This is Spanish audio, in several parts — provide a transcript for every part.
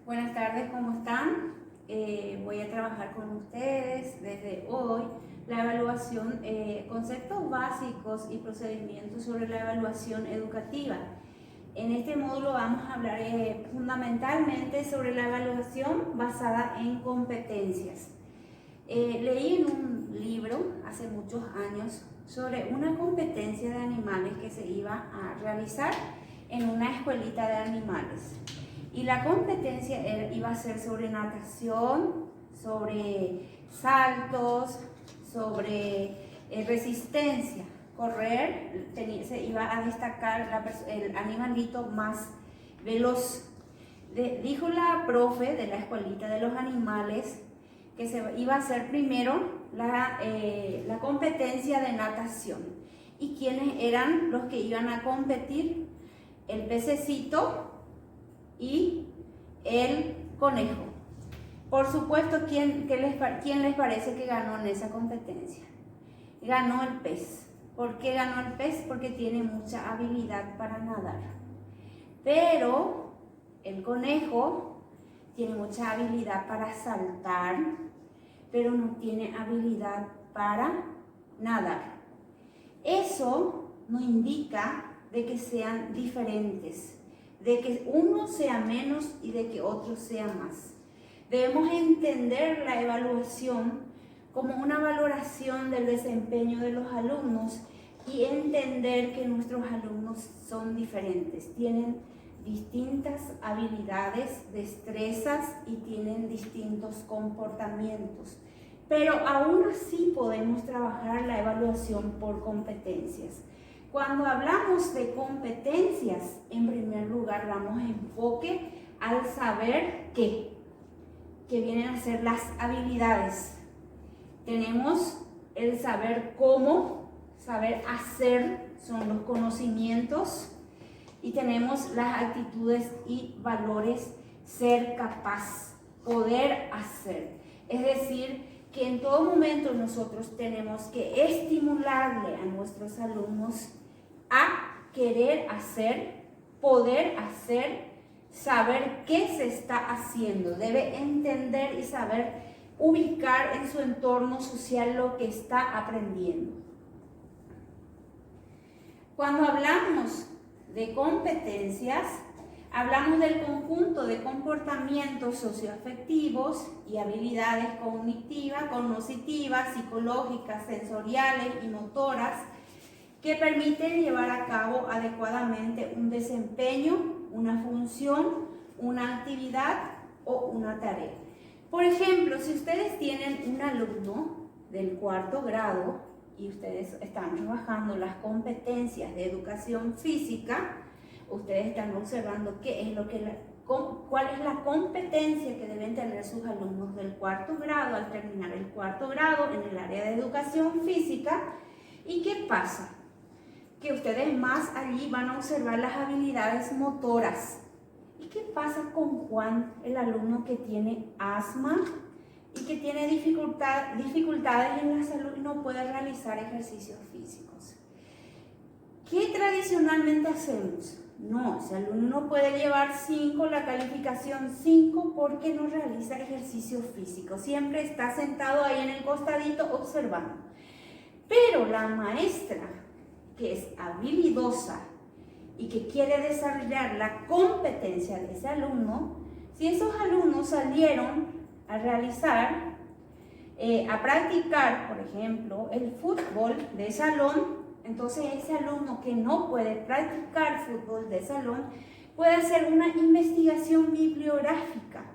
Buenas tardes, ¿cómo están? Voy a trabajar con ustedes desde hoy la evaluación, conceptos básicos y procedimientos sobre la evaluación educativa. En este módulo vamos a hablar fundamentalmente sobre la evaluación basada en competencias. Leí en un libro hace muchos años sobre una competencia de animales que se iba a realizar en una escuelita de animales. Y la competencia iba a ser sobre natación, sobre saltos, sobre resistencia, correr. Se iba a destacar el animalito más veloz. Dijo la profe de la escuelita de los animales que se iba a hacer primero la competencia de natación. ¿Y quiénes eran los que iban a competir? El pececito y el conejo. Por supuesto, ¿quién les parece que ganó en esa competencia? Ganó el pez. ¿Por qué ganó el pez? Porque tiene mucha habilidad para nadar. Pero el conejo tiene mucha habilidad para saltar, pero no tiene habilidad para nadar. Eso no indica de que sean diferentes, de que uno sea menos y de que otro sea más. Debemos entender la evaluación como una valoración del desempeño de los alumnos y entender que nuestros alumnos son diferentes, tienen distintas habilidades, destrezas y tienen distintos comportamientos. Pero aún así podemos trabajar la evaluación por competencias. Cuando hablamos de competencias, en primer lugar damos enfoque al saber qué, que vienen a ser las habilidades. Tenemos el saber cómo, saber hacer, son los conocimientos, y tenemos las actitudes y valores, ser capaz, poder hacer. Es decir, que en todo momento nosotros tenemos que estimularle a nuestros alumnos a querer hacer, poder hacer, saber qué se está haciendo. Debe entender y saber ubicar en su entorno social lo que está aprendiendo. Cuando hablamos de competencias, hablamos del conjunto de comportamientos socioafectivos y habilidades cognitivas, psicológicas, sensoriales y motoras que permiten llevar a cabo adecuadamente un desempeño, una función, una actividad o una tarea. Por ejemplo, si ustedes tienen un alumno del cuarto grado y ustedes están trabajando las competencias de educación física, ustedes están observando cuál es la competencia que deben tener sus alumnos del cuarto grado al terminar el cuarto grado en el área de educación física. ¿Y qué pasa? Que ustedes más allí van a observar las habilidades motoras. ¿Y qué pasa con Juan, el alumno que tiene asma y que tiene dificultades en la salud y no puede realizar ejercicios físicos? ¿Qué tradicionalmente hacemos? No, ese alumno no puede llevar 5, la calificación 5, porque no realiza ejercicio físico. Siempre está sentado ahí en el costadito observando. Pero la maestra, que es habilidosa y que quiere desarrollar la competencia de ese alumno, si esos alumnos salieron a realizar, a practicar, por ejemplo, el fútbol de salón, entonces ese alumno que no puede practicar fútbol de salón puede hacer una investigación bibliográfica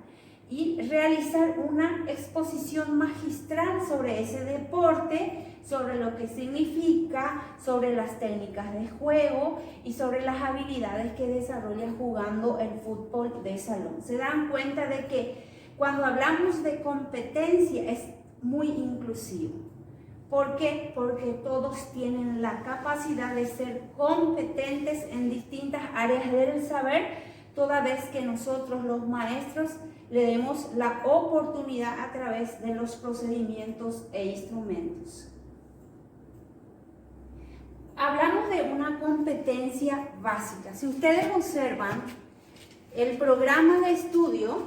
y realizar una exposición magistral sobre ese deporte, sobre lo que significa, sobre las técnicas de juego y sobre las habilidades que desarrolla jugando el fútbol de salón. Se dan cuenta de que cuando hablamos de competencia es muy inclusivo. ¿Por qué? Porque todos tienen la capacidad de ser competentes en distintas áreas del saber, toda vez que nosotros los maestros le demos la oportunidad a través de los procedimientos e instrumentos. Hablamos de una competencia básica. Si ustedes observan el programa de estudio,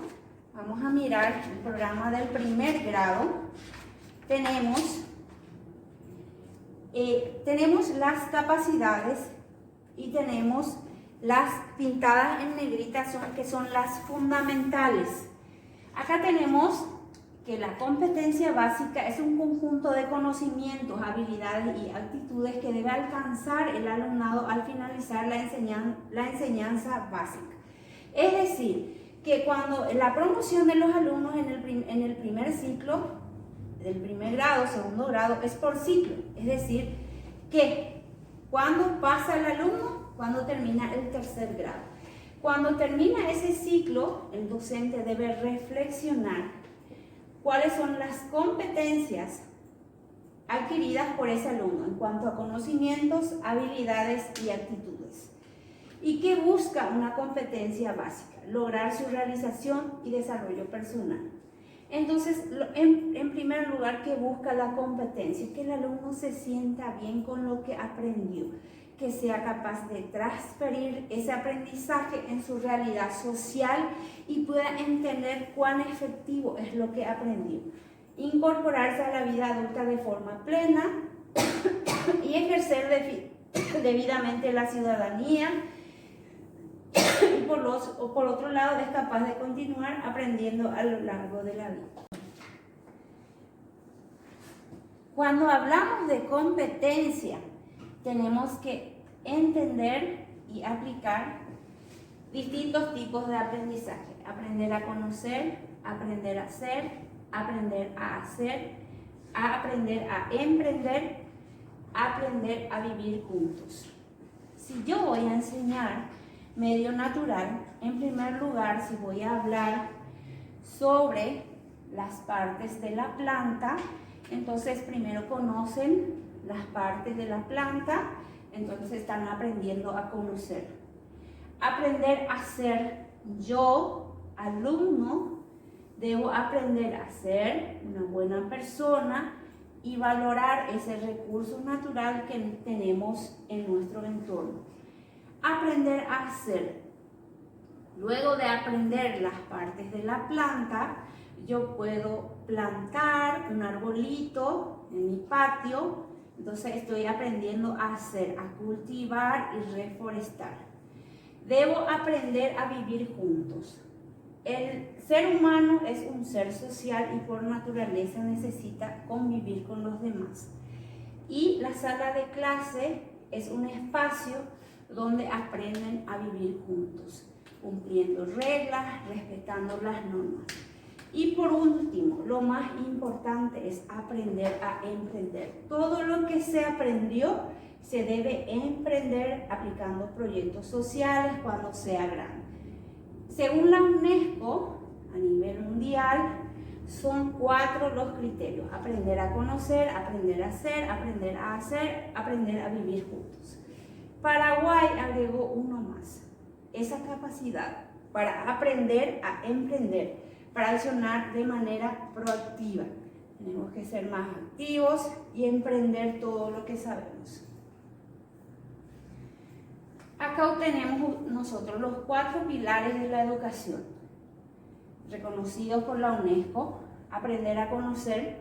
vamos a mirar el programa del primer grado. Tenemos las capacidades y tenemos las pintadas en negrita, que son las fundamentales. Acá tenemos que la competencia básica es un conjunto de conocimientos, habilidades y actitudes que debe alcanzar el alumnado al finalizar la enseñanza básica. Es decir, que cuando la promoción de los alumnos en el primer ciclo, del primer grado, segundo grado, es por ciclo. Es decir, que cuando pasa el alumno, cuando termina el tercer grado. Cuando termina ese ciclo, el docente debe reflexionar cuáles son las competencias adquiridas por ese alumno en cuanto a conocimientos, habilidades y actitudes. ¿Y qué busca una competencia básica? Lograr su realización y desarrollo personal. Entonces, en primer lugar, ¿qué busca la competencia? Que el alumno se sienta bien con lo que aprendió, que sea capaz de transferir ese aprendizaje en su realidad social y pueda entender cuán efectivo es lo que aprendió. Incorporarse a la vida adulta de forma plena y ejercer debidamente la ciudadanía. Y por otro lado, es capaz de continuar aprendiendo a lo largo de la vida. Cuando hablamos de competencia, tenemos que entender y aplicar distintos tipos de aprendizaje. Aprender a conocer, aprender a hacer, aprender a hacer, aprender a emprender, aprender a vivir juntos. Si yo voy a enseñar medio natural, en primer lugar, si voy a hablar sobre las partes de la planta, entonces primero conocen las partes de la planta, entonces están aprendiendo a conocer. Aprender a ser yo, alumno, debo aprender a ser una buena persona y valorar ese recurso natural que tenemos en nuestro entorno. Aprender a hacer. Luego de aprender las partes de la planta, yo puedo plantar un arbolito en mi patio. Entonces estoy aprendiendo a hacer, a cultivar y reforestar. Debo aprender a vivir juntos. El ser humano es un ser social y por naturaleza necesita convivir con los demás. Y la sala de clase es un espacio donde aprenden a vivir juntos, cumpliendo reglas, respetando las normas. Y por último, lo más importante es aprender a emprender. Todo lo que se aprendió se debe emprender aplicando proyectos sociales cuando sea grande. Según la UNESCO, a nivel mundial, son 4 los criterios: aprender a conocer, aprender a hacer, aprender a vivir juntos. Paraguay agregó uno más: esa capacidad para aprender a emprender, para accionar de manera proactiva. Tenemos que ser más activos y emprender todo lo que sabemos. Acá tenemos nosotros los 4 pilares de la educación, reconocidos por la UNESCO: aprender a conocer,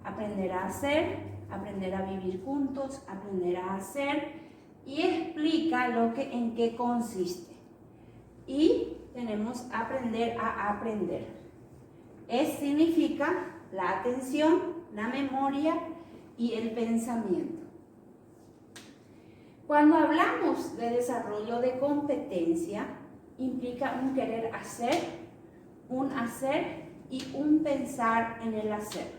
aprender a hacer, aprender a vivir juntos, aprender a hacer, y explica en qué consiste. Y tenemos aprender a aprender. Significa la atención, la memoria y el pensamiento. Cuando hablamos de desarrollo de competencia, implica un querer hacer, un hacer y un pensar en el hacer.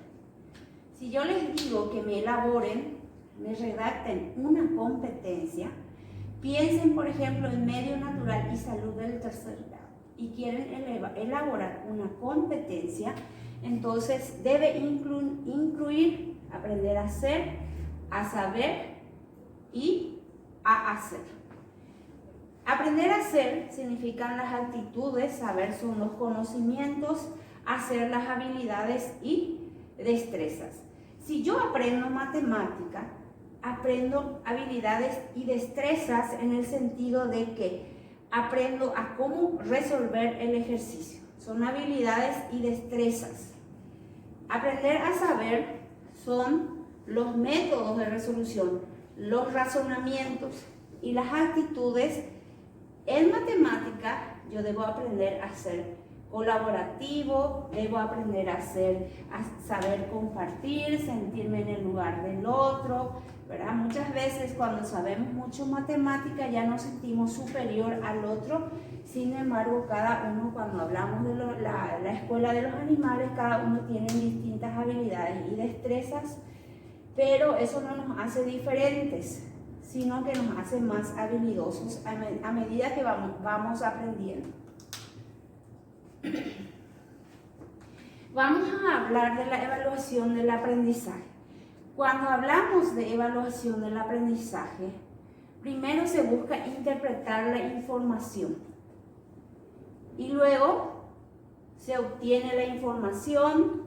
Si yo les digo que me elaboren, me redacten una competencia, piensen por ejemplo en medio natural y salud del tercer grado y quieren elaborar una competencia, entonces debe incluir aprender a hacer, a saber y a hacer. Aprender a hacer significan las actitudes, saber son los conocimientos, hacer las habilidades y destrezas. Si yo aprendo matemática, aprendo habilidades y destrezas en el sentido de que aprendo a cómo resolver el ejercicio. son habilidades y destrezas. Aprender a saber son los métodos de resolución, los razonamientos y las actitudes. En matemática yo debo aprender a ser colaborativo, debo aprender a saber compartir, sentirme en el lugar del otro, ¿verdad? Muchas veces cuando sabemos mucho matemática ya nos sentimos superior al otro. Sin embargo, cada uno, cuando hablamos de la escuela de los animales, cada uno tiene distintas habilidades y destrezas, pero eso no nos hace diferentes, sino que nos hace más habilidosos a medida que vamos aprendiendo. Vamos a hablar de la evaluación del aprendizaje. Cuando hablamos de evaluación del aprendizaje, primero se busca interpretar la información y luego se obtiene la información,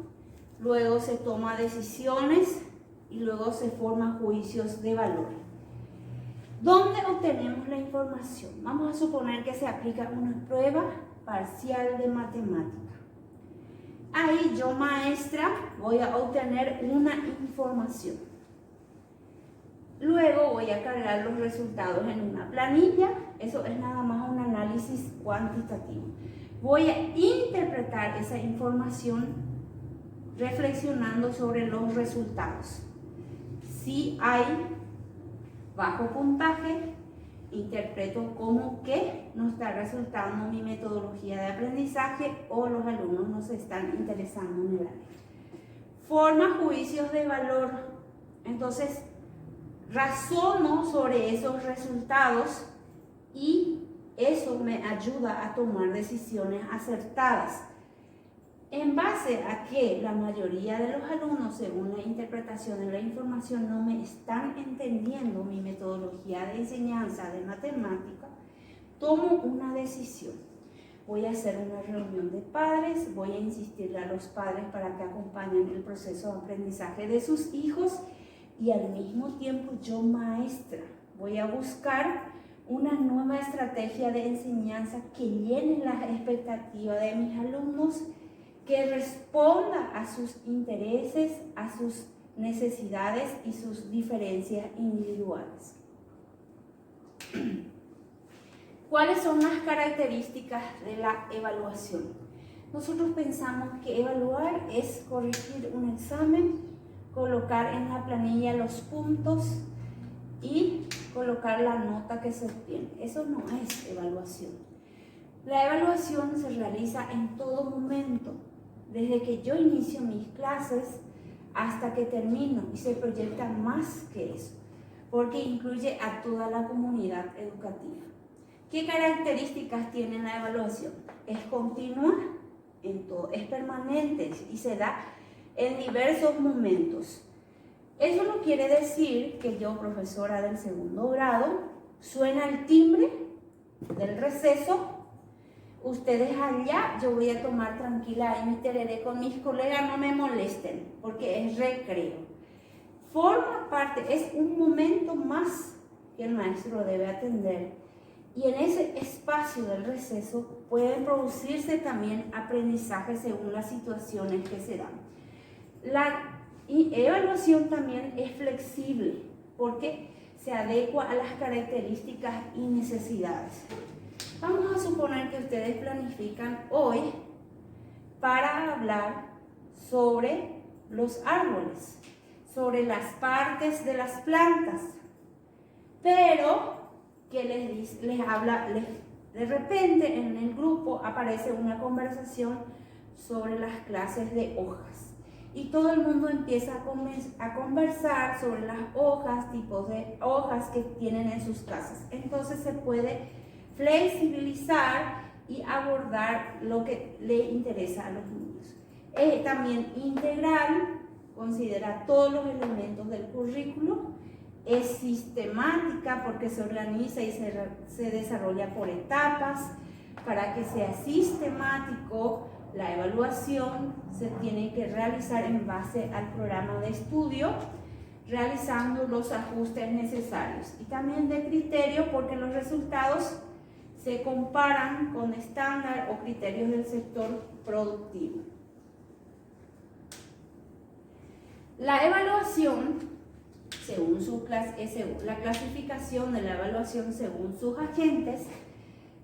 luego se toman decisiones y luego se forman juicios de valor. ¿Dónde obtenemos la información? Vamos a suponer que se aplica una prueba parcial de matemática. Ahí yo, maestra, voy a obtener una información. Luego voy a cargar los resultados en una planilla. Eso es nada más un análisis cuantitativo. Voy a interpretar esa información reflexionando sobre los resultados. Si hay bajo puntaje, interpreto como que no está resultando mi metodología de aprendizaje o los alumnos no se están interesando en el área. Forma juicios de valor. Entonces, razono sobre esos resultados y eso me ayuda a tomar decisiones acertadas. En base a que la mayoría de los alumnos, según la interpretación de la información, no me están entendiendo mi metodología de enseñanza de matemática, tomo una decisión. Voy a hacer una reunión de padres, voy a insistirle a los padres para que acompañen el proceso de aprendizaje de sus hijos y al mismo tiempo yo, maestra, voy a buscar una nueva estrategia de enseñanza que llene las expectativas de mis alumnos, que responda a sus intereses, a sus necesidades y sus diferencias individuales. ¿Cuáles son las características de la evaluación? Nosotros pensamos que evaluar es corregir un examen, colocar en la planilla los puntos y colocar la nota que se obtiene. Eso no es evaluación. La evaluación se realiza en todo momento, desde que yo inicio mis clases hasta que termino, y se proyecta más que eso, porque incluye a toda la comunidad educativa. ¿Qué características tiene la evaluación? Es continua, es permanente y se da en diversos momentos. Eso no quiere decir que yo, profesora del segundo grado, suena el timbre del receso, ustedes allá, yo voy a tomar tranquila y mi tereré con mis colegas, no me molesten, porque es recreo. Forma parte, es un momento más que el maestro debe atender. Y en ese espacio del receso pueden producirse también aprendizajes según las situaciones que se dan. La evaluación también es flexible porque se adecua a las características y necesidades. Vamos a suponer que ustedes planifican hoy para hablar sobre los árboles, sobre las partes de las plantas, pero que de repente en el grupo aparece una conversación sobre las clases de hojas y todo el mundo empieza a conversar sobre las hojas, tipos de hojas que tienen en sus casas. Entonces se puede flexibilizar y abordar lo que le interesa a los niños. Es también integral, considera todos los elementos del currículo. Es sistemática porque se organiza y se desarrolla por etapas. Para que sea sistemático, la evaluación se tiene que realizar en base al programa de estudio, realizando los ajustes necesarios. Y también de criterio porque los resultados se comparan con estándar o criterios del sector productivo. La evaluación, la clasificación de la evaluación según sus agentes,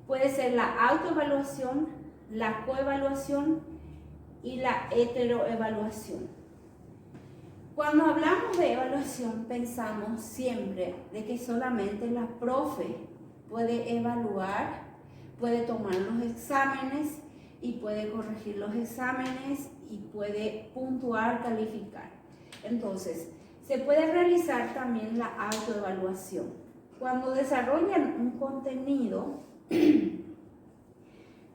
puede ser la autoevaluación, la coevaluación y la heteroevaluación. Cuando hablamos de evaluación, pensamos siempre de que solamente la profe puede evaluar, puede tomar los exámenes y puede corregir los exámenes y puede puntuar, calificar. Entonces, se puede realizar también la autoevaluación. Cuando desarrollan un contenido,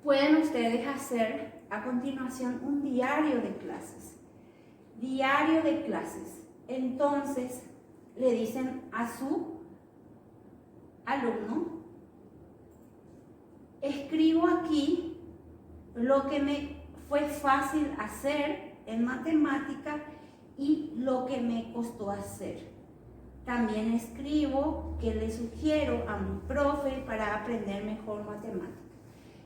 pueden ustedes hacer a continuación un diario de clases. Diario de clases. Entonces, le dicen a su alumno, escribo aquí lo que me fue fácil hacer en matemática y lo que me costó hacer. También escribo qué le sugiero a mi profe para aprender mejor matemática.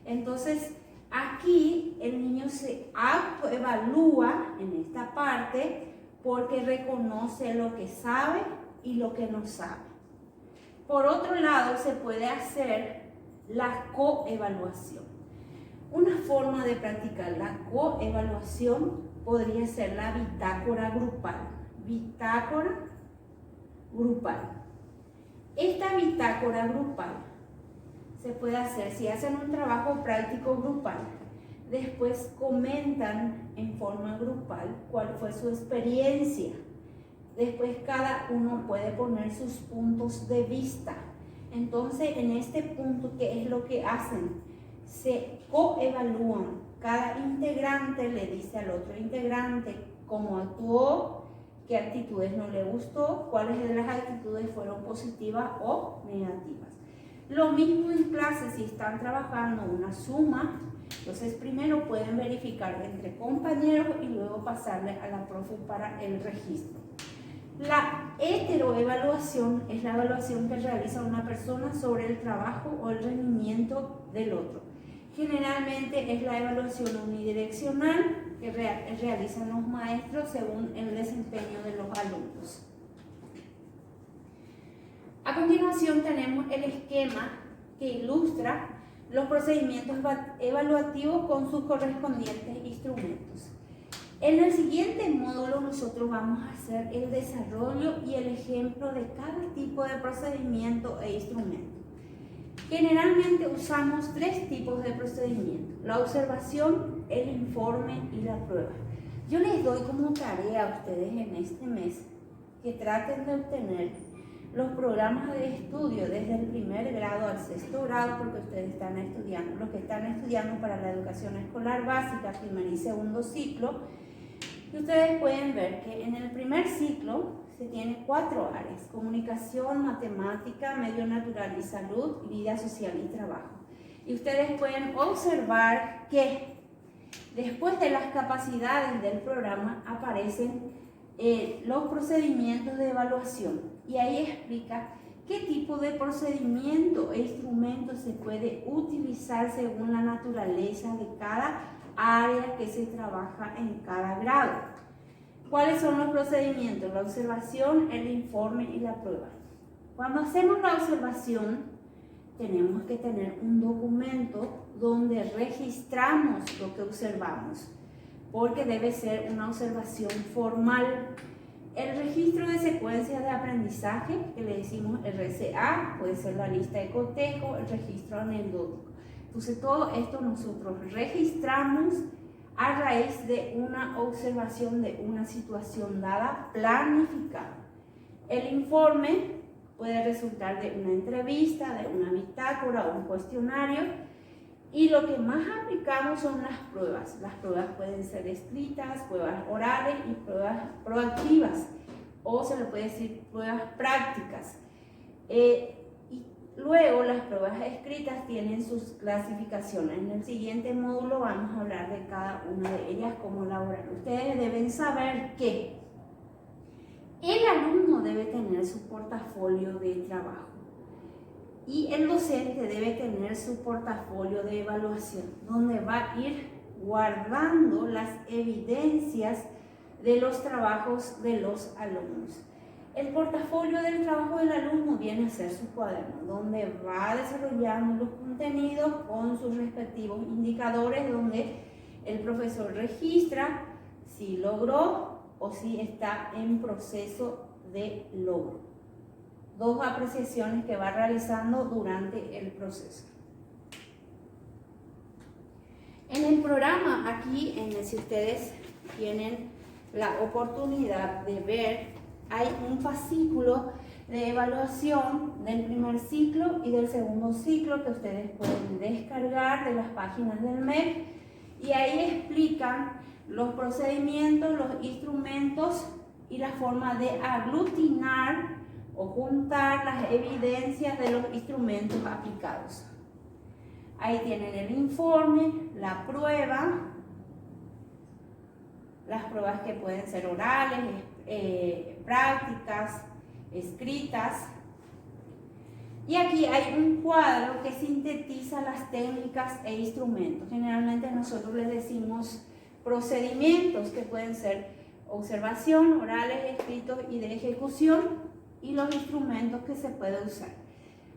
Entonces, aquí el niño se autoevalúa en esta parte porque reconoce lo que sabe y lo que no sabe. Por otro lado, se puede hacer la coevaluación. Una forma de practicar la coevaluación podría ser la bitácora grupal. Bitácora grupal. Esta bitácora grupal se puede hacer si hacen un trabajo práctico grupal. Después comentan en forma grupal cuál fue su experiencia. Después cada uno puede poner sus puntos de vista. Entonces, en este punto, ¿qué es lo que hacen? Se coevalúan. Cada integrante le dice al otro integrante cómo actuó, qué actitudes no le gustó, cuáles de las actitudes fueron positivas o negativas. Lo mismo en clase, si están trabajando una suma, entonces primero pueden verificar entre compañeros y luego pasarle a la profe para el registro. La heteroevaluación es la evaluación que realiza una persona sobre el trabajo o el rendimiento del otro. Generalmente es la evaluación unidireccional que realizan los maestros según el desempeño de los alumnos. A continuación tenemos el esquema que ilustra los procedimientos evaluativos con sus correspondientes instrumentos. En el siguiente módulo nosotros vamos a hacer el desarrollo y el ejemplo de cada tipo de procedimiento e instrumento. Generalmente usamos tres tipos de procedimiento: la observación, el informe y la prueba. Yo les doy como tarea a ustedes en este mes que traten de obtener los programas de estudio desde el primer grado al sexto grado, porque ustedes están estudiando, los que están estudiando para la educación escolar básica, primer y segundo ciclo. Y ustedes pueden ver que en el primer ciclo se tiene 4 áreas: comunicación, matemática, medio natural y salud, y vida social y trabajo. Y ustedes pueden observar que después de las capacidades del programa aparecen los procedimientos de evaluación, y ahí explica qué tipo de procedimiento e instrumento se puede utilizar según la naturaleza de cada área que se trabaja en cada grado. ¿Cuáles son los procedimientos? La observación, el informe y la prueba. Cuando hacemos la observación, tenemos que tener un documento donde registramos lo que observamos, porque debe ser una observación formal. El registro de secuencias de aprendizaje, que le decimos RCA, puede ser la lista de cotejo, el registro anecdótico. Entonces, todo esto nosotros registramos a raíz de una observación de una situación dada, planificada. El informe puede resultar de una entrevista, de una bitácora o un cuestionario, y lo que más aplicamos son las pruebas. Las pruebas pueden ser escritas, pruebas orales y pruebas proactivas, o se le puede decir pruebas prácticas. Luego, las pruebas escritas tienen sus clasificaciones. En el siguiente módulo vamos a hablar de cada una de ellas, cómo elaborar. Ustedes deben saber que el alumno debe tener su portafolio de trabajo. Y el docente debe tener su portafolio de evaluación, donde va a ir guardando las evidencias de los trabajos de los alumnos. El portafolio del trabajo del alumno viene a ser su cuaderno, donde va desarrollando los contenidos con sus respectivos indicadores, donde el profesor registra si logró o si está en proceso de logro. Dos apreciaciones que va realizando durante el proceso. En el programa, aquí, si ustedes tienen la oportunidad de ver, hay un fascículo de evaluación del primer ciclo y del segundo ciclo que ustedes pueden descargar de las páginas del MEC, y ahí explican los procedimientos, los instrumentos y la forma de aglutinar o juntar las evidencias de los instrumentos aplicados. Ahí tienen el informe, la prueba, las pruebas que pueden ser orales, prácticas, escritas. Y aquí hay un cuadro que sintetiza las técnicas e instrumentos. Generalmente nosotros les decimos procedimientos, que pueden ser observación, orales, escritos y de ejecución, y los instrumentos que se pueden usar.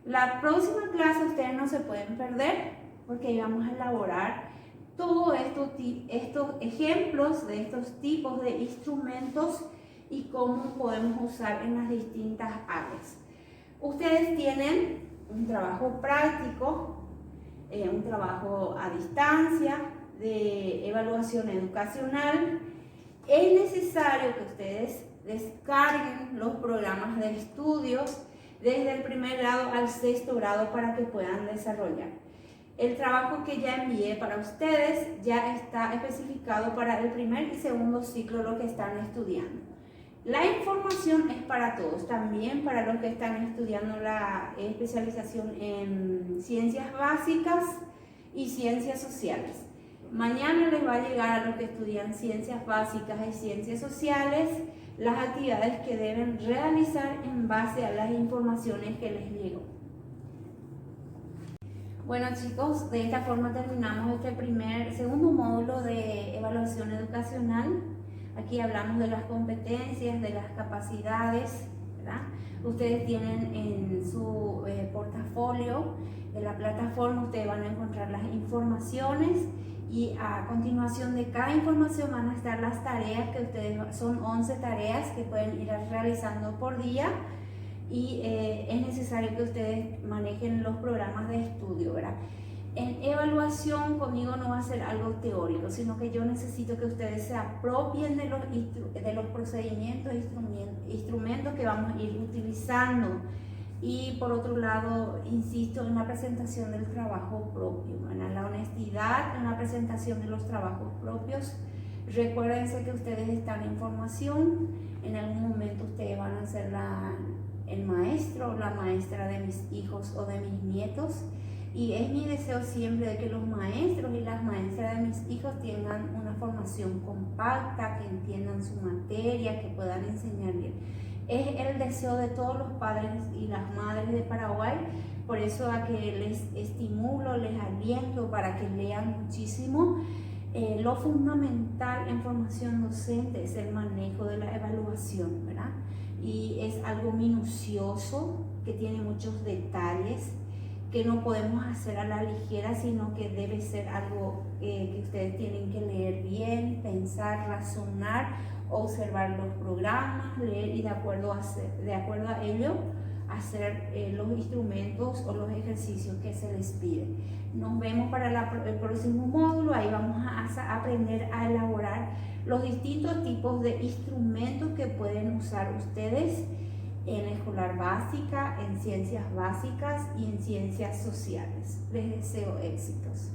La próxima clase ustedes no se pueden perder, porque ahí vamos a elaborar todos estos ejemplos de estos tipos de instrumentos y cómo podemos usar en las distintas áreas. Ustedes tienen un trabajo práctico, un trabajo a distancia de evaluación educacional. Es necesario que ustedes descarguen los programas de estudios desde el primer grado al sexto grado para que puedan desarrollar. El trabajo que ya envié para ustedes ya está especificado para el primer y segundo ciclo, lo que están estudiando. La información es para todos, también para los que están estudiando la especialización en ciencias básicas y ciencias sociales. Mañana les va a llegar a los que estudian ciencias básicas y ciencias sociales las actividades que deben realizar en base a las informaciones que les llegó. Bueno chicos, de esta forma terminamos este segundo módulo de evaluación educacional. Aquí hablamos de las competencias, de las capacidades, ¿verdad? Ustedes tienen en su portafolio de la plataforma, ustedes van a encontrar las informaciones, y a continuación de cada información van a estar las tareas que ustedes, son 11 tareas que pueden ir realizando por día, y es necesario que ustedes manejen los programas de estudio, ¿verdad? En evaluación conmigo no va a ser algo teórico, sino que yo necesito que ustedes se apropien de los procedimientos, instrumentos que vamos a ir utilizando. Y por otro lado, insisto en la presentación del trabajo propio, en la honestidad en la presentación de los trabajos propios. Recuérdense que ustedes están en formación, en algún momento ustedes van a ser el maestro o la maestra de mis hijos o de mis nietos, y es mi deseo siempre de que los maestros y las maestras de mis hijos tengan una formación compacta, que entiendan su materia, que puedan enseñar bien. Es el deseo de todos los padres y las madres de Paraguay, por eso a que les estimulo, les aliento para que lean muchísimo. Lo fundamental en formación docente es el manejo de la evaluación, ¿verdad? Y es algo minucioso, que tiene muchos detalles, que no podemos hacer a la ligera, sino que debe ser algo que ustedes tienen que leer bien, pensar, razonar, observar los programas, leer, y de acuerdo a ello hacer los instrumentos o los ejercicios que se les pide. Nos vemos para el próximo módulo. Ahí vamos a aprender a elaborar los distintos tipos de instrumentos que pueden usar ustedes en escolar básica, en ciencias básicas y en ciencias sociales. Les deseo éxitos.